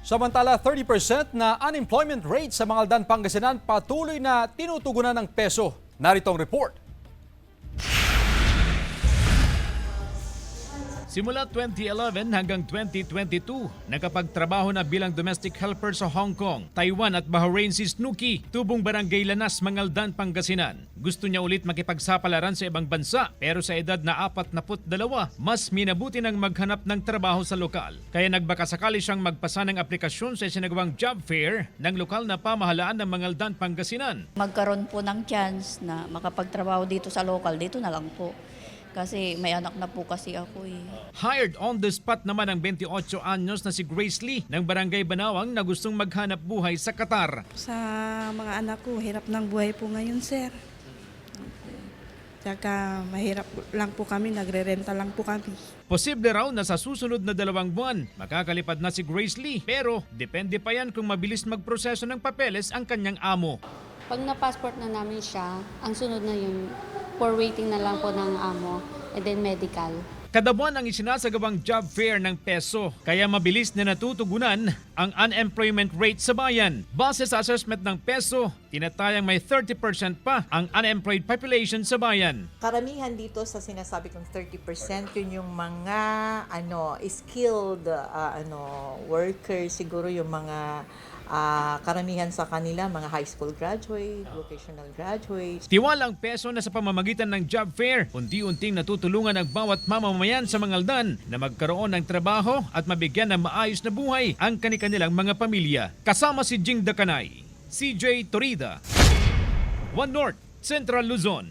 Samantala, 30% na unemployment rate sa Mangaldan, Pangasinan patuloy na tinutugunan ng peso. Narito ang report. Simula 2011 hanggang 2022, nakapagtrabaho na bilang domestic helper sa Hong Kong, Taiwan at Bahrain si Snooki, tubong barangay Lanas, Mangaldan, Pangasinan. Gusto niya ulit makipagsapalaran sa ibang bansa pero sa edad na 42, mas minabuti ng maghanap ng trabaho sa lokal. Kaya nagbakasakali siyang magpasa ng aplikasyon sa isinagawang job fair ng lokal na pamahalaan ng Mangaldan, Pangasinan. Magkaroon po ng chance na makapagtrabaho dito sa local, dito na lang po. Kasi may anak na po kasi ako eh. Hired on the spot naman ang 28 anyos na si Grace Lee ng Barangay Banawang na gustong maghanap buhay sa Qatar. Sa mga anak ko, hirap ng buhay po ngayon, sir. Tsaka mahirap lang po kami, nagre-renta lang po kami. Posible raw na sa susunod na 2 buwan, makakalipad na si Grace Lee. Pero depende pa yan kung mabilis magproseso ng papeles ang kanyang amo. Pag na-passport na namin siya, ang sunod na yun, for waiting na lang po ng amo, and then medical. Kada buwan ang isinasagawang job fair ng peso, kaya mabilis na natutugunan ang unemployment rate sa bayan. Base sa assessment ng peso, tinatayang may 30% pa ang unemployed population sa bayan. Karamihan dito sa sinasabi kong 30%, yun yung mga skilled workers, siguro yung mga karamihan sa kanila, mga high school graduate, vocational graduates. Tiwala ang peso na sa pamamagitan ng job fair, unti-unting natutulungan ang bawat mamamayan sa Mangaldan na magkaroon ng trabaho at mabigyan ng maayos na buhay ang kanilang mga pamilya. Kasama si Jing Dakanay, CJ Torida, One North, Central Luzon.